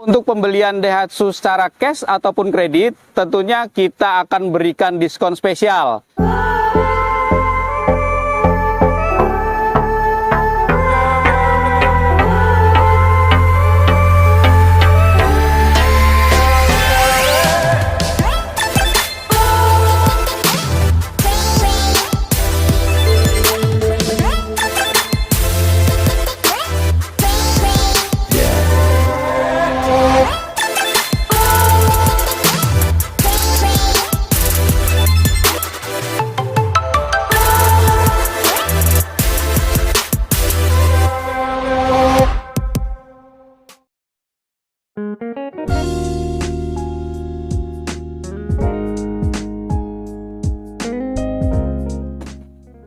Untuk pembelian Daihatsu secara cash ataupun kredit, tentunya kita akan berikan diskon spesial.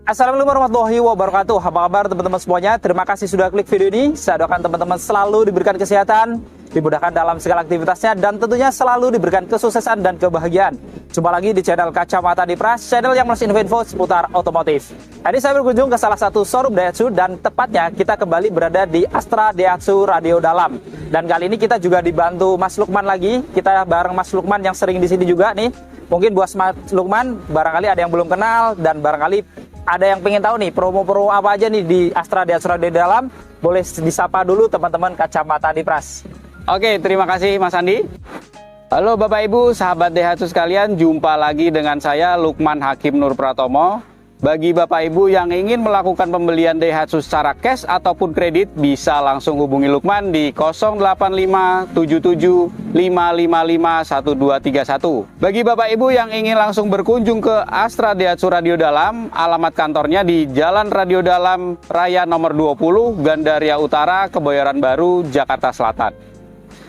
Assalamualaikum warahmatullahi wabarakatuh. Apa kabar teman-teman semuanya? Terima kasih sudah klik video ini. Saya doakan teman-teman selalu diberikan kesehatan, dimudahkan dalam segala aktivitasnya, dan tentunya selalu diberikan kesuksesan dan kebahagiaan. Jumpa lagi di channel Kacamata Dipras, channel yang masih info seputar otomotif. Hari ini saya berkunjung ke salah satu showroom Daihatsu, dan tepatnya kita kembali berada di Astra Daihatsu Radio Dalam. Dan kali ini kita juga dibantu Mas Lukman lagi. Kita bareng Mas Lukman yang sering di sini juga nih. Mungkin buat Mas Lukman barangkali ada yang belum kenal, dan barangkali ada yang pengen tahu nih promo-promo apa aja nih di Astra Daihatsu Radio Dalam. Boleh disapa dulu teman-teman Kacamata Dipras. Oke, terima kasih Mas Andi. Halo Bapak Ibu, sahabat Daihatsu sekalian, jumpa lagi dengan saya Lukman Hakim Nur Pratomo. Bagi Bapak Ibu yang ingin melakukan pembelian Daihatsu secara cash ataupun kredit, bisa langsung hubungi Lukman di 085775551231. Bagi Bapak Ibu yang ingin langsung berkunjung ke Astra Daihatsu Radio Dalam, alamat kantornya di Jalan Radio Dalam Raya nomor 20, Gandaria Utara, Kebayoran Baru, Jakarta Selatan.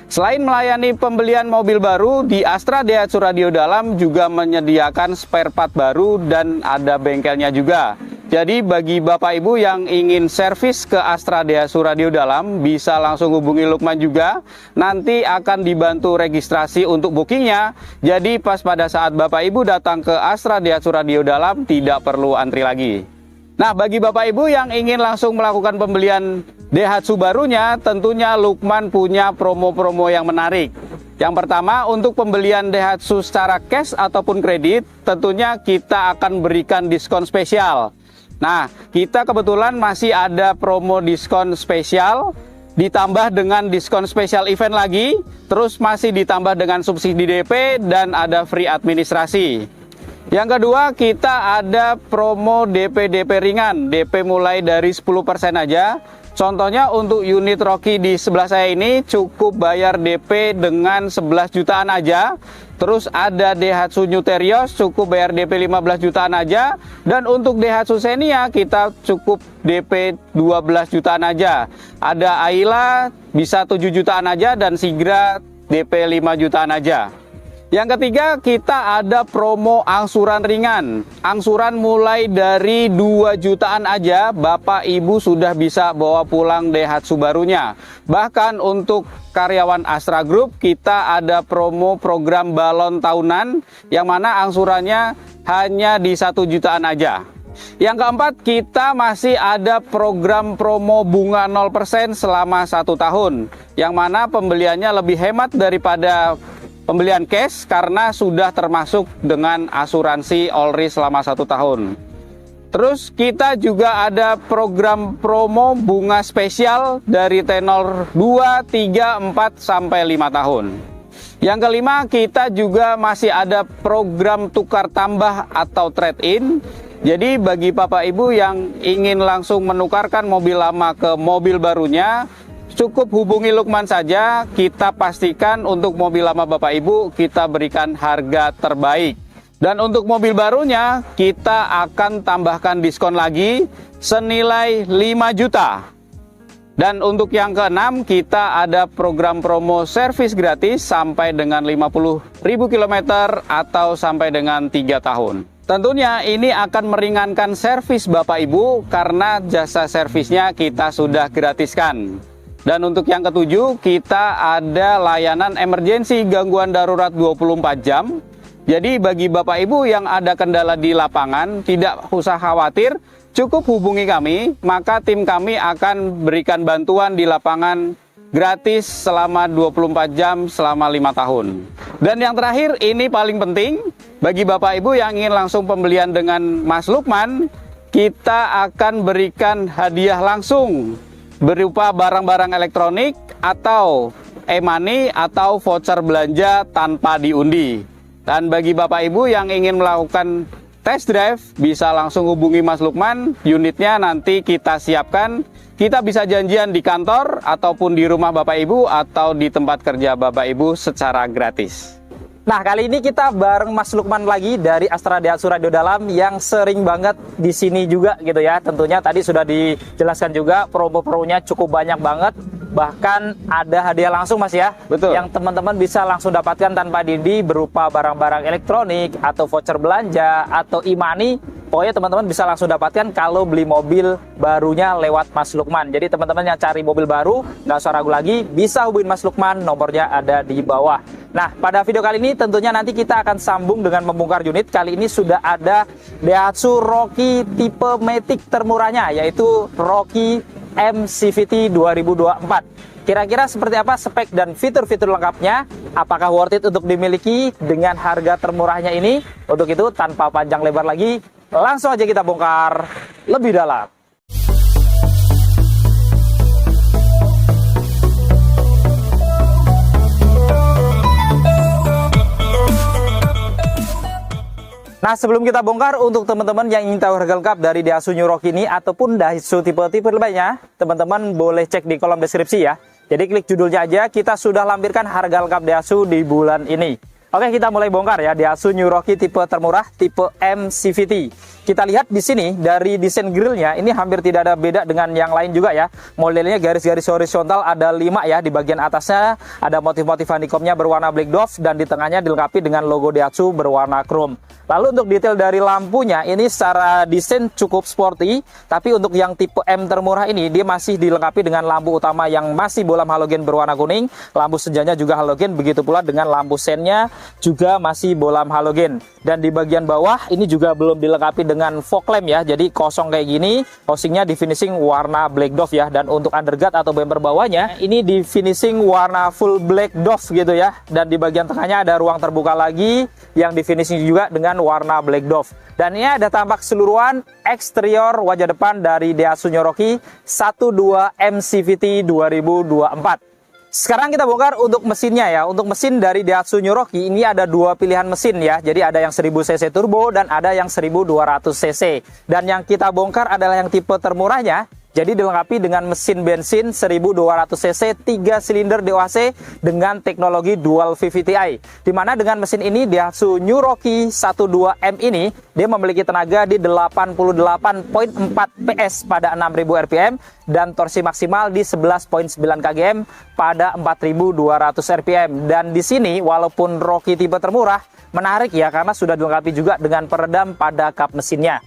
Selain melayani pembelian mobil baru, di Astra Daihatsu Radio Dalam juga menyediakan spare part baru dan ada bengkelnya juga. Jadi bagi Bapak Ibu yang ingin servis ke Astra Daihatsu Radio Dalam, bisa langsung hubungi Lukman juga. Nanti akan dibantu registrasi untuk bookingnya. Jadi pas pada saat Bapak Ibu datang ke Astra Daihatsu Radio Dalam, tidak perlu antri lagi. Nah, bagi Bapak Ibu yang ingin langsung melakukan pembelian Daihatsu barunya, tentunya Lukman punya promo-promo yang menarik. Yang pertama, untuk pembelian Daihatsu secara cash ataupun kredit, tentunya kita akan berikan diskon spesial. Nah, kita kebetulan masih ada promo diskon spesial, ditambah dengan diskon spesial event lagi, terus masih ditambah dengan subsidi DP, dan ada free administrasi. Yang kedua, kita ada promo DP ringan, DP mulai dari 10% aja. Contohnya untuk unit Rocky di sebelah saya ini cukup bayar DP dengan 11 jutaan aja. Terus ada Daihatsu New Terios cukup bayar DP 15 jutaan aja. Dan untuk Daihatsu Xenia kita cukup DP 12 jutaan aja. Ada Ayla bisa 7 jutaan aja, dan Sigra DP 5 jutaan aja. Yang ketiga, kita ada promo angsuran ringan. Angsuran mulai dari 2 jutaan aja, Bapak Ibu sudah bisa bawa pulang Daihatsu barunya. Bahkan untuk karyawan Astra Group, kita ada promo program balon tahunan, yang mana angsurannya hanya di 1 jutaan aja. Yang keempat, kita masih ada program promo bunga 0% selama 1 tahun, yang mana pembeliannya lebih hemat daripada pembelian cash karena sudah termasuk dengan asuransi Allrisk selama 1 tahun. Terus kita juga ada program promo bunga spesial dari tenor 2, 3, 4, sampai 5 tahun. Yang kelima, kita juga masih ada program tukar tambah atau trade-in. Jadi bagi Bapak Ibu yang ingin langsung menukarkan mobil lama ke mobil barunya, cukup hubungi Lukman saja, kita pastikan untuk mobil lama Bapak Ibu kita berikan harga terbaik. Dan untuk mobil barunya kita akan tambahkan diskon lagi senilai 5 juta. Dan untuk yang keenam, kita ada program promo servis gratis sampai dengan 50.000 km atau sampai dengan 3 tahun. Tentunya ini akan meringankan servis Bapak Ibu karena jasa servisnya kita sudah gratiskan. Dan untuk yang ketujuh, kita ada layanan emergensi gangguan darurat 24 jam. Jadi bagi Bapak Ibu yang ada kendala di lapangan, tidak usah khawatir, cukup hubungi kami, maka tim kami akan berikan bantuan di lapangan gratis selama 24 jam selama 5 tahun. Dan yang terakhir, ini paling penting bagi Bapak Ibu yang ingin langsung pembelian dengan Mas Lukman, kita akan berikan hadiah langsung berupa barang-barang elektronik atau e-money atau voucher belanja tanpa diundi. Dan bagi Bapak Ibu yang ingin melakukan test drive, bisa langsung hubungi Mas Lukman. Unitnya nanti kita siapkan. Kita bisa janjian di kantor ataupun di rumah Bapak Ibu atau di tempat kerja Bapak Ibu secara gratis. Nah, kali ini kita bareng Mas Lukman lagi dari Astra Daihatsu Radio Dalam yang sering banget di sini juga gitu ya. Tentunya tadi sudah dijelaskan juga promo-promonya cukup banyak banget. Bahkan ada hadiah langsung Mas ya. Betul. Yang teman-teman bisa langsung dapatkan tanpa dindi berupa barang-barang elektronik atau voucher belanja atau e-money. Pokoknya teman-teman bisa langsung dapatkan kalau beli mobil barunya lewat Mas Lukman. Jadi teman-teman yang cari mobil baru, nggak usah ragu lagi, bisa hubungin Mas Lukman, nomornya ada di bawah. Nah, pada video kali ini tentunya nanti kita akan sambung dengan membongkar unit. Kali ini sudah ada Daihatsu Rocky tipe Matic termurahnya, yaitu Rocky M CVT 2024. Kira-kira seperti apa spek dan fitur-fitur lengkapnya? Apakah worth it untuk dimiliki dengan harga termurahnya ini? Untuk itu, tanpa panjang lebar lagi, langsung aja kita bongkar lebih dalam. Nah, sebelum kita bongkar, untuk teman-teman yang ingin tahu harga lengkap dari Daihatsu New Rocky ini ataupun Daihatsu tipe-tipe lainnya, teman-teman boleh cek di kolom deskripsi ya. Jadi klik judulnya aja, kita sudah lampirkan harga lengkap Daihatsu di bulan ini. Oke, kita mulai bongkar ya. Daihatsu New Rocky tipe termurah, tipe M CVT. Kita lihat di sini dari desain grillnya ini hampir tidak ada beda dengan yang lain juga ya. Modelnya garis-garis horizontal ada 5 ya. Di bagian atasnya ada motif-motif honeycombnya berwarna black dove dan di tengahnya dilengkapi dengan logo Daihatsu berwarna chrome. Lalu untuk detail dari lampunya ini secara desain cukup sporty, tapi untuk yang tipe M termurah ini dia masih dilengkapi dengan lampu utama yang masih bolam halogen berwarna kuning, lampu senjanya juga halogen, begitu pula dengan lampu sennya juga masih bolam halogen. Dan di bagian bawah ini juga belum dilengkapi dengan fog lamp ya, jadi kosong kayak gini. Housingnya di finishing warna black dove ya, dan untuk underguard atau bumper bawahnya ini di finishing warna full black dove gitu ya. Dan di bagian tengahnya ada ruang terbuka lagi yang di finishing juga dengan warna black dove. Dan ini ada tampak keseluruhan eksterior wajah depan dari Daihatsu New Rocky 12 M CVT 2024. Sekarang kita bongkar untuk mesinnya ya. Untuk mesin dari Daihatsu New Rocky ini ada dua pilihan mesin ya. Jadi ada yang 1000 cc turbo dan ada yang 1200 cc. Dan yang kita bongkar adalah yang tipe termurahnya. Jadi dilengkapi dengan mesin bensin 1200 cc 3 silinder DOHC dengan teknologi dual VVTi. Dimana dengan mesin ini Daihatsu New Rocky 12M ini dia memiliki tenaga di 88.4 PS pada 6000 rpm dan torsi maksimal di 11.9 kgm pada 4200 rpm. Dan di sini walaupun Rocky tipe termurah menarik ya karena sudah dilengkapi juga dengan peredam pada kap mesinnya.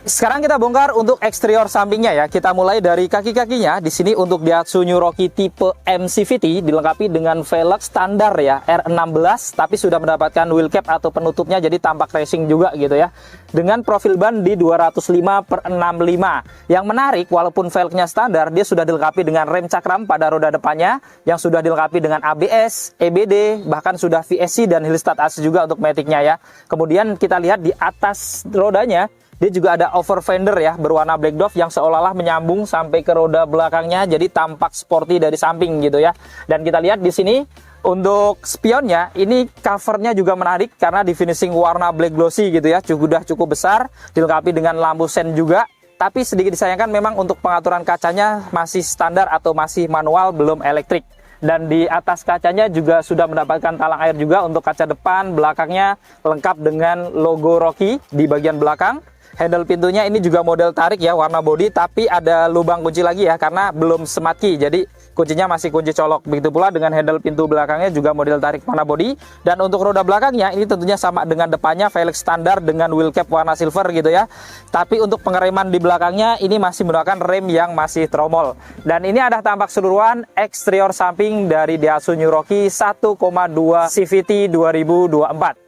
Sekarang kita bongkar untuk eksterior sampingnya ya. Kita mulai dari kaki-kakinya. Di sini untuk Daihatsu New Rocky tipe M CVT dilengkapi dengan velg standar ya, R16, tapi sudah mendapatkan wheel cap atau penutupnya jadi tampak racing juga gitu ya. Dengan profil ban di 205/65. Yang menarik walaupun velgnya standar, dia sudah dilengkapi dengan rem cakram pada roda depannya yang sudah dilengkapi dengan ABS, EBD, bahkan sudah VSC dan hill start AC juga untuk Matic-nya ya. Kemudian kita lihat di atas rodanya dia juga ada over fender ya berwarna black dove yang seolah-olah menyambung sampai ke roda belakangnya, jadi tampak sporty dari samping gitu ya. Dan kita lihat di sini untuk spionnya ini covernya juga menarik karena di finishing warna black glossy gitu ya, sudah cukup besar, dilengkapi dengan lampu sen juga. Tapi sedikit disayangkan memang untuk pengaturan kacanya masih standar atau masih manual, belum elektrik. Dan di atas kacanya juga sudah mendapatkan talang air juga untuk kaca depan, belakangnya lengkap dengan logo Rocky di bagian belakang. Handle pintunya ini juga model tarik ya, warna body, tapi ada lubang kunci lagi ya karena belum smart key, jadi kuncinya masih kunci colok. Begitu pula dengan handle pintu belakangnya juga model tarik warna body. Dan untuk roda belakangnya ini tentunya sama dengan depannya, velg standar dengan wheel cap warna silver gitu ya. Tapi untuk pengereman di belakangnya ini masih menggunakan rem yang masih tromol. Dan ini ada tampak keseluruhan eksterior samping dari Daihatsu New Rocky 1,2 CVT 2024.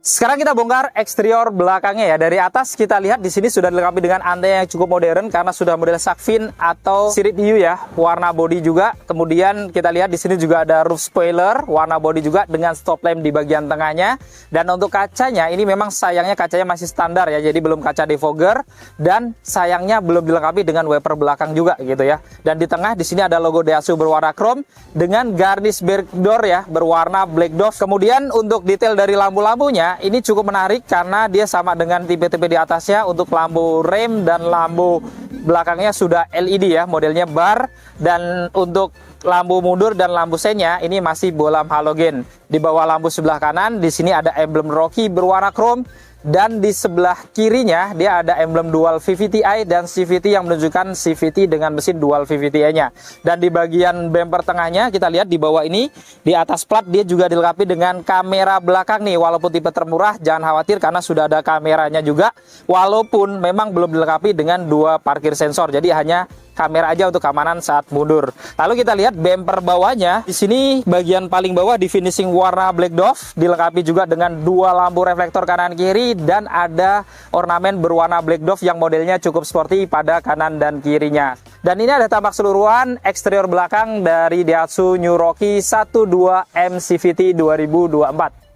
Sekarang kita bongkar eksterior belakangnya ya. Dari atas kita lihat di sini sudah dilengkapi dengan antena yang cukup modern karena sudah model shark fin atau sirip hiu ya. Warna bodi juga. Kemudian kita lihat di sini juga ada roof spoiler, warna bodi juga dengan stop lamp di bagian tengahnya. Dan untuk kacanya ini memang sayangnya kacanya masih standar ya. Jadi belum kaca defogger dan sayangnya belum dilengkapi dengan wiper belakang juga gitu ya. Dan di tengah di sini ada logo Daihatsu berwarna chrome dengan garnish backdoor ya berwarna black dove. Kemudian untuk detail dari lampu-lampunya ini cukup menarik karena dia sama dengan tipe-tipe di atasnya. Untuk lampu rem dan lampu belakangnya sudah LED ya, modelnya bar. Dan untuk lampu mundur dan lampu senya ini masih bolam halogen. Di bawah lampu sebelah kanan di sini ada emblem Rocky berwarna chrome. Dan di sebelah kirinya dia ada emblem dual VVT-i dan CVT yang menunjukkan CVT dengan mesin dual VVT-nya. Dan di bagian bumper tengahnya kita lihat di bawah ini, di atas plat dia juga dilengkapi dengan kamera belakang nih. Walaupun tipe termurah jangan khawatir karena sudah ada kameranya juga. Walaupun memang belum dilengkapi dengan 2 parkir sensor. Jadi hanya kamera aja untuk keamanan saat mundur. Lalu kita lihat bumper bawahnya. Di sini bagian paling bawah di finishing warna black dove, dilengkapi juga dengan 2 lampu reflektor kanan kiri dan ada ornamen berwarna black dove yang modelnya cukup sporty pada kanan dan kirinya. Dan ini ada tampak keseluruhan eksterior belakang dari Daihatsu New Rocky 12M CVT 2024.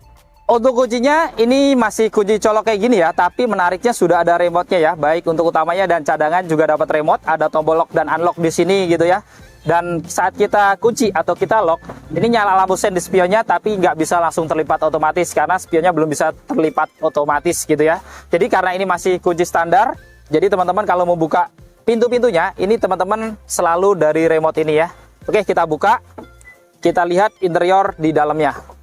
Untuk kuncinya ini masih kunci colok kayak gini ya, tapi menariknya sudah ada remote-nya ya, baik untuk utamanya dan cadangan juga dapat remote, ada tombol lock dan unlock di sini gitu ya. Dan saat kita kunci atau kita lock, ini nyala lampu sen di spionnya tapi nggak bisa langsung terlipat otomatis karena spionnya belum bisa terlipat otomatis gitu ya. Jadi karena ini masih kunci standar, jadi teman-teman kalau mau buka pintu-pintunya, ini teman-teman selalu dari remote ini ya. Oke, kita buka, kita lihat interior di dalamnya.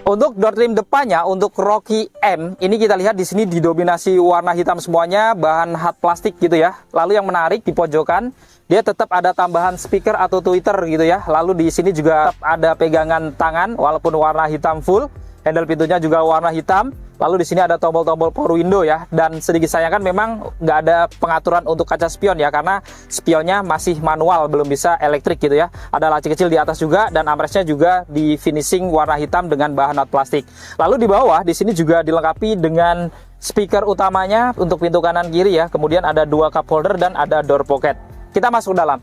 Untuk door trim depannya, untuk Rocky M, ini kita lihat di sini didominasi warna hitam semuanya, bahan hard plastik gitu ya. Lalu yang menarik di pojokan, dia tetap ada tambahan speaker atau tweeter gitu ya. Lalu di sini juga tetap ada pegangan tangan, walaupun warna hitam full. Handle pintunya juga warna hitam. Lalu di sini ada tombol-tombol power window ya. Dan sedikit sayangkan memang nggak ada pengaturan untuk kaca spion ya, karena spionnya masih manual, belum bisa elektrik gitu ya. Ada laci kecil di atas juga dan armrestnya juga di finishing warna hitam dengan bahan hard plastik. Lalu di bawah di sini juga dilengkapi dengan speaker utamanya untuk pintu kanan kiri ya. Kemudian ada 2 cup holder dan ada door pocket. Kita masuk dalam.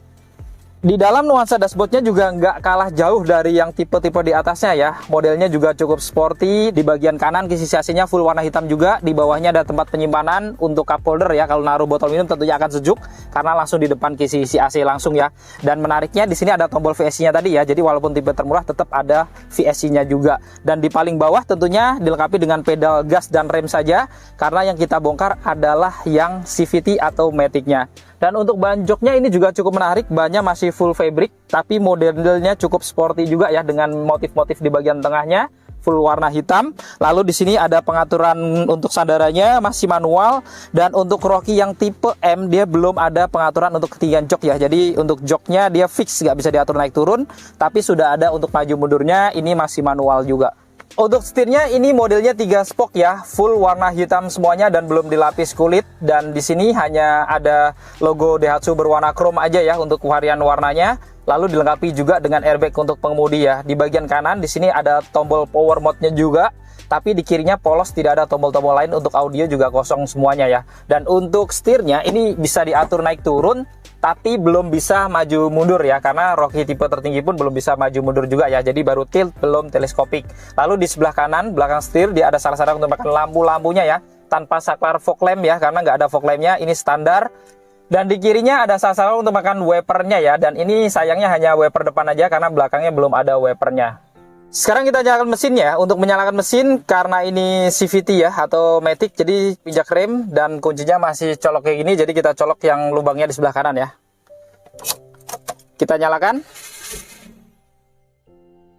Di dalam nuansa dashboardnya juga nggak kalah jauh dari yang tipe-tipe di atasnya ya. Modelnya juga cukup sporty. Di bagian kanan kisi AC-nya full warna hitam juga. Di bawahnya ada tempat penyimpanan untuk cup holder ya. Kalau naruh botol minum tentunya akan sejuk karena langsung di depan kisi AC langsung ya. Dan menariknya di sini ada tombol VSC-nya tadi ya. Jadi walaupun tipe termurah tetap ada VSC-nya juga. Dan di paling bawah tentunya dilengkapi dengan pedal gas dan rem saja karena yang kita bongkar adalah yang CVT atau Matic-nya. Dan untuk ban joknya ini juga cukup menarik, bannya masih full fabric, tapi modelnya cukup sporty juga ya dengan motif-motif di bagian tengahnya, full warna hitam. Lalu di sini ada pengaturan untuk sandarannya masih manual, dan untuk Rocky yang tipe M dia belum ada pengaturan untuk ketinggian jok ya. Jadi untuk joknya dia fix, nggak bisa diatur naik turun, tapi sudah ada untuk maju mundurnya, ini masih manual juga. Untuk setirnya ini modelnya 3 spoke ya, full warna hitam semuanya dan belum dilapis kulit. Dan di sini hanya ada logo Daihatsu berwarna chrome aja ya untuk varian warnanya. Lalu dilengkapi juga dengan airbag untuk pengemudi ya. Di bagian kanan di sini ada tombol power mode-nya juga. Tapi di kirinya polos, tidak ada tombol-tombol lain. Untuk audio juga kosong semuanya ya. Dan untuk setirnya ini bisa diatur naik turun, tapi belum bisa maju mundur ya, karena Rocky tipe tertinggi pun belum bisa maju mundur juga ya. Jadi baru tilt, belum teleskopik. Lalu di sebelah kanan belakang setir dia ada salah-salah untuk makan lampu-lampunya ya, tanpa saklar fog lamp ya, karena nggak ada fog lampnya, ini standar. Dan di kirinya ada salah-salah untuk makan wipernya ya, dan ini sayangnya hanya wiper depan aja karena belakangnya belum ada wipernya. Sekarang kita nyalakan mesinnya. Untuk menyalakan mesin, karena ini CVT ya atau Matic, jadi pijak rem dan kuncinya masih colok kayak gini. Jadi kita colok yang lubangnya di sebelah kanan ya. Kita nyalakan.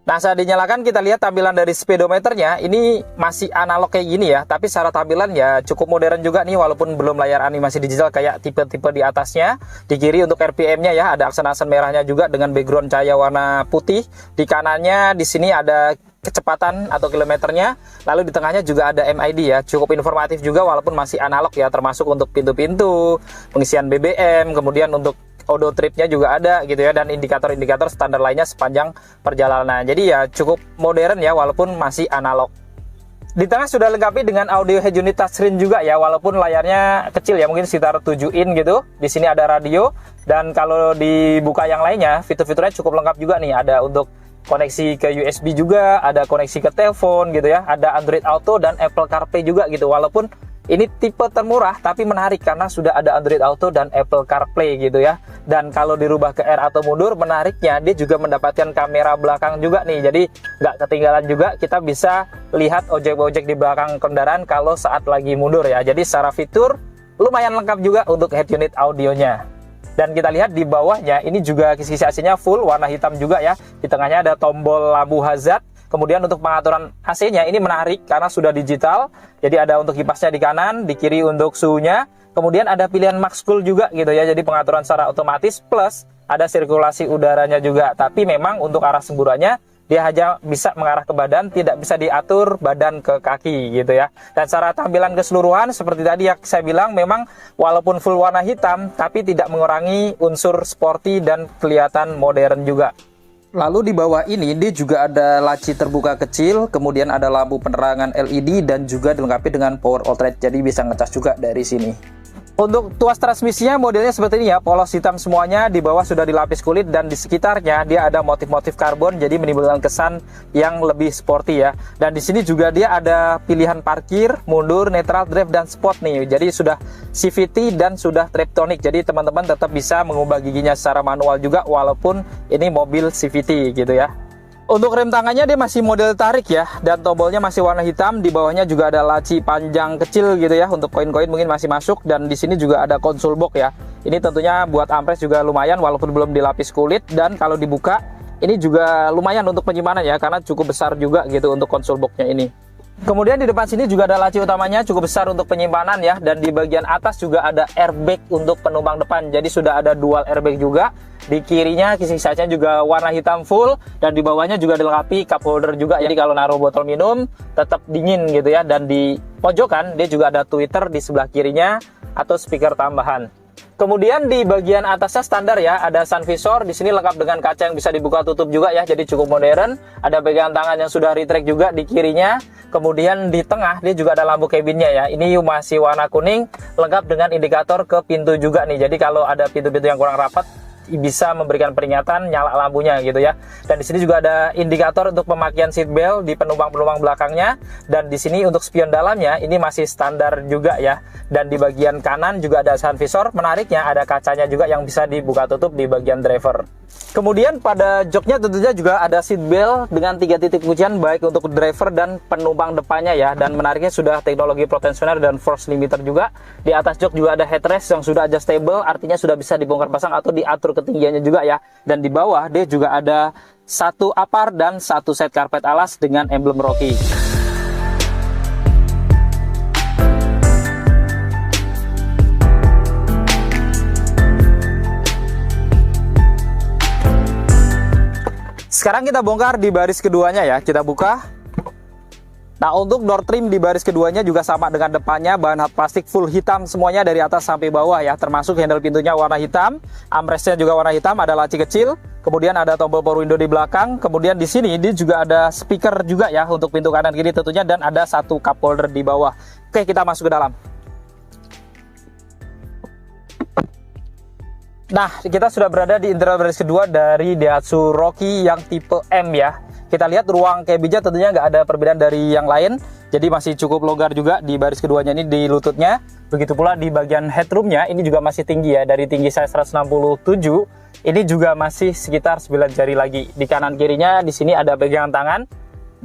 Nah, saat dinyalakan kita lihat tampilan dari speedometernya ini masih analog kayak gini ya, tapi secara tampilan ya cukup modern juga nih, walaupun belum layar animasi digital kayak tipe-tipe di atasnya. Di kiri untuk RPM-nya ya, ada aksen-aksen merahnya juga dengan background cahaya warna putih. Di kanannya di sini ada kecepatan atau kilometernya, lalu di tengahnya juga ada MID ya, cukup informatif juga walaupun masih analog ya, termasuk untuk pintu-pintu, pengisian BBM, kemudian untuk odo tripnya juga ada gitu ya, dan indikator-indikator standar lainnya sepanjang perjalanan. Jadi ya cukup modern ya walaupun masih analog. Di tengah sudah lengkapi dengan audio head unit touchscreen juga ya, walaupun layarnya kecil ya, mungkin sekitar 7 in gitu. Di sini ada radio, dan kalau dibuka yang lainnya fitur-fiturnya cukup lengkap juga nih. Ada untuk koneksi ke USB juga, ada koneksi ke telepon gitu ya, ada Android Auto dan Apple CarPlay juga gitu. Walaupun ini tipe termurah tapi menarik karena sudah ada Android Auto dan Apple CarPlay gitu ya. Dan kalau dirubah ke R atau mundur, menariknya dia juga mendapatkan kamera belakang juga nih. Jadi nggak ketinggalan juga, kita bisa lihat objek-objek di belakang kendaraan kalau saat lagi mundur ya. Jadi secara fitur lumayan lengkap juga untuk head unit audionya. Dan kita lihat di bawahnya ini juga kisi-kisi AC-nya full warna hitam juga ya. Di tengahnya ada tombol lampu hazard. Kemudian untuk pengaturan AC-nya ini menarik karena sudah digital. Jadi ada untuk kipasnya di kanan, di kiri untuk suhunya. Kemudian ada pilihan max cool juga gitu ya. Jadi pengaturan secara otomatis plus ada sirkulasi udaranya juga. Tapi memang untuk arah semburannya dia hanya bisa mengarah ke badan, tidak bisa diatur badan ke kaki gitu ya. Dan secara tampilan keseluruhan seperti tadi yang saya bilang, memang walaupun full warna hitam tapi tidak mengurangi unsur sporty dan kelihatan modern juga. Lalu di bawah ini dia juga ada laci terbuka kecil, kemudian ada lampu penerangan LED dan juga dilengkapi dengan power outlet, jadi bisa ngecas juga dari sini. Untuk tuas transmisinya modelnya seperti ini ya, polos hitam semuanya, di bawah sudah dilapis kulit dan di sekitarnya dia ada motif-motif karbon, jadi menimbulkan kesan yang lebih sporty ya. Dan di sini juga dia ada pilihan parkir, mundur, netral, drive dan sport nih. Jadi sudah CVT dan sudah Triptonic. Jadi teman-teman tetap bisa mengubah giginya secara manual juga walaupun ini mobil CVT gitu ya. Untuk rem tangannya dia masih model tarik ya, dan tombolnya masih warna hitam. Di bawahnya juga ada laci panjang kecil gitu ya, untuk koin-koin mungkin masih masuk. Dan di sini juga ada konsol box ya. Ini tentunya buat ampres juga lumayan walaupun belum dilapis kulit. Dan kalau dibuka ini juga lumayan untuk penyimpanan ya, karena cukup besar juga gitu untuk konsol boxnya ini. Kemudian di depan sini juga ada laci utamanya cukup besar untuk penyimpanan ya, dan di bagian atas juga ada airbag untuk penumpang depan. Jadi sudah ada dual airbag juga. Di kirinya kisi kacanya juga warna hitam full, dan di bawahnya juga dilengkapi cup holder juga. Jadi kalau naruh botol minum tetap dingin gitu ya. Dan di pojokan dia juga ada tweeter di sebelah kirinya atau speaker tambahan. Kemudian di bagian atasnya standar ya, ada sun visor. Di sini lengkap dengan kaca yang bisa dibuka tutup juga ya, jadi cukup modern. Ada pegangan tangan yang sudah retract juga di kirinya. Kemudian di tengah dia juga ada lampu cabinnya ya. Ini masih warna kuning, lengkap dengan indikator ke pintu juga nih. Jadi kalau ada pintu-pintu yang kurang rapat bisa memberikan peringatan nyala lampunya gitu ya. Dan di sini juga ada indikator untuk pemakaian seat belt di penumpang-penumpang belakangnya. Dan di sini untuk spion dalamnya ini masih standar juga ya. Dan di bagian kanan juga ada sun visor. Menariknya ada kacanya juga yang bisa dibuka tutup di bagian driver. Kemudian pada joknya tentunya juga ada seat belt dengan 3 titik kuncian baik untuk driver dan penumpang depannya ya. Dan menariknya sudah teknologi pro tensioner dan force limiter juga. Di atas jok juga ada headrest yang sudah adjustable, artinya sudah bisa dibongkar pasang atau diatur ketinggiannya juga ya. Dan di bawah dia juga ada satu apar dan satu set karpet alas dengan emblem Rocky. Sekarang kita bongkar di baris keduanya ya, kita buka. Nah, untuk door trim di baris keduanya juga sama dengan depannya, bahan hard plastik full hitam semuanya dari atas sampai bawah ya, termasuk handle pintunya warna hitam, armrestnya juga warna hitam, ada laci kecil, kemudian ada tombol power window di belakang, kemudian di sini dia juga ada speaker juga ya untuk pintu kanan kiri tentunya, dan ada satu cup holder di bawah. Oke, kita masuk ke dalam. Nah, kita sudah berada di interior baris kedua dari Daihatsu Rocky yang tipe M ya. Kita lihat ruang cabinnya tentunya nggak ada perbedaan dari yang lain. Jadi masih cukup longgar juga di baris keduanya ini di lututnya. Begitu pula di bagian headroomnya ini juga masih tinggi ya. Dari tinggi saya 167, ini juga masih sekitar 9 jari lagi. Di kanan kirinya di sini ada pegangan tangan.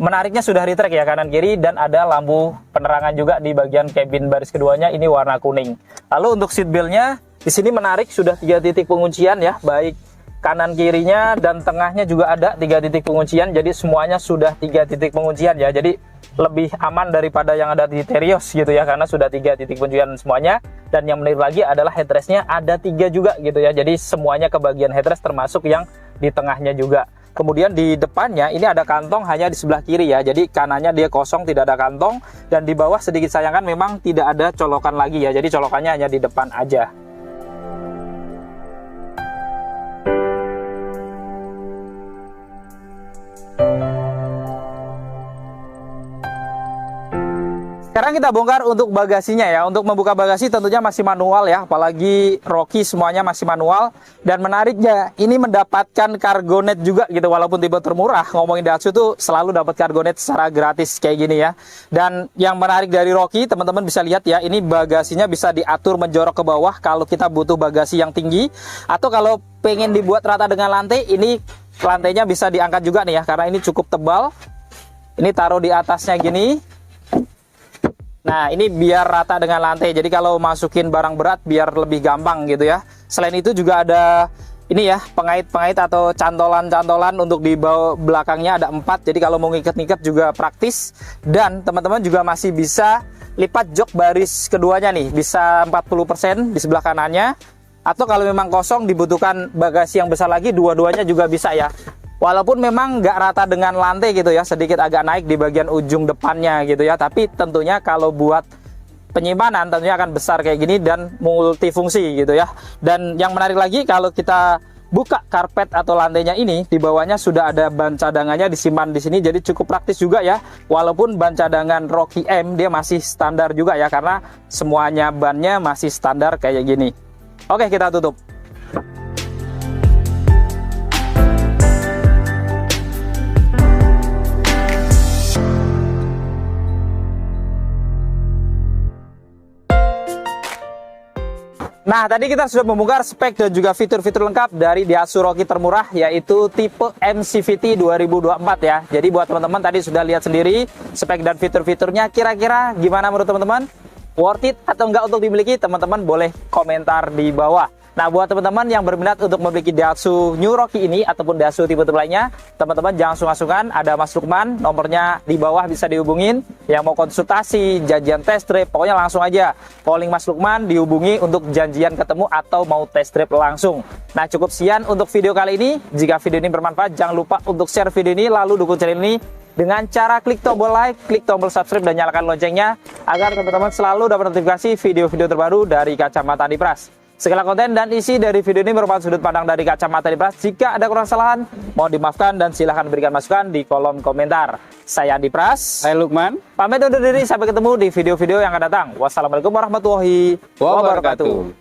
Menariknya sudah retract ya kanan kiri, dan ada lampu penerangan juga di bagian cabin baris keduanya, ini warna kuning. Lalu untuk seat beltnya di sini menarik, sudah 3 titik penguncian ya, baik kanan kirinya dan tengahnya juga ada 3 titik penguncian, jadi semuanya sudah 3 titik penguncian ya, jadi lebih aman daripada yang ada di Terios gitu ya, karena sudah 3 titik penguncian semuanya. Dan yang menarik lagi adalah headrestnya ada 3 juga gitu ya, jadi semuanya ke bagian headrest termasuk yang di tengahnya juga. Kemudian di depannya ini ada kantong hanya di sebelah kiri ya, jadi kanannya dia kosong, tidak ada kantong. Dan di bawah sedikit sayangkan memang tidak ada colokan lagi ya, jadi colokannya hanya di depan aja. Sekarang kita bongkar untuk bagasinya ya. Untuk membuka bagasi tentunya masih manual ya, apalagi Rocky semuanya masih manual. Dan menariknya ini mendapatkan Cargonet juga gitu, walaupun tipe termurah. Ngomongin Daihatsu tuh selalu dapat Cargonet secara gratis kayak gini ya. Dan yang menarik dari Rocky, teman-teman bisa lihat ya, ini bagasinya bisa diatur menjorok ke bawah kalau kita butuh bagasi yang tinggi, atau kalau pengen dibuat rata dengan lantai, ini lantainya bisa diangkat juga nih ya, karena ini cukup tebal. Ini taruh di atasnya gini. Nah, ini biar rata dengan lantai. Jadi kalau masukin barang berat biar lebih gampang gitu ya. Selain itu juga ada ini ya, pengait-pengait atau cantolan-cantolan untuk di bawah belakangnya ada 4. Jadi kalau mau ngikat-ngikat juga praktis. Dan teman-teman juga masih bisa lipat jok baris keduanya nih, bisa 40% di sebelah kanannya. Atau kalau memang kosong dibutuhkan bagasi yang besar lagi, dua-duanya juga bisa ya. Walaupun memang nggak rata dengan lantai gitu ya, sedikit agak naik di bagian ujung depannya gitu ya. Tapi tentunya kalau buat penyimpanan tentunya akan besar kayak gini dan multifungsi gitu ya. Dan yang menarik lagi kalau kita buka karpet atau lantainya ini, di bawahnya sudah ada ban cadangannya disimpan di sini. Jadi cukup praktis juga ya. Walaupun ban cadangan Rocky M dia masih standar juga ya, karena semuanya bannya masih standar kayak gini. Oke, kita tutup. Nah, tadi kita sudah membongkar spek dan juga fitur-fitur lengkap dari Daihatsu Rocky termurah, yaitu tipe MCVT 2024 ya. Jadi buat teman-teman tadi sudah lihat sendiri spek dan fitur-fiturnya, kira-kira gimana menurut teman-teman? Worth it atau enggak untuk dimiliki? Teman-teman boleh komentar di bawah. Nah, buat teman-teman yang berminat untuk memiliki Daihatsu New Rocky ini ataupun Daihatsu tipe-tipe lainnya, teman-teman jangan sungkan-sungkan, ada Mas Lukman, nomornya di bawah bisa dihubungin. Yang mau konsultasi, janjian test drive, pokoknya langsung aja calling Mas Lukman, dihubungi untuk janjian ketemu atau mau test drive langsung. Nah, cukup sekian untuk video kali ini. Jika video ini bermanfaat, jangan lupa untuk share video ini, lalu dukung channel ini dengan cara klik tombol like, klik tombol subscribe, dan nyalakan loncengnya agar teman-teman selalu dapat notifikasi video-video terbaru dari Kacamata Adipras. Segala konten dan isi dari video ini merupakan sudut pandang dari Kacamata Adipras. Jika ada kurang kesalahan, mohon dimaafkan dan silahkan berikan masukan di kolom komentar. Saya Adipras, Saya Lukman. pamit undur diri, sampai ketemu di video-video yang akan datang. Wassalamualaikum warahmatullahi wabarakatuh.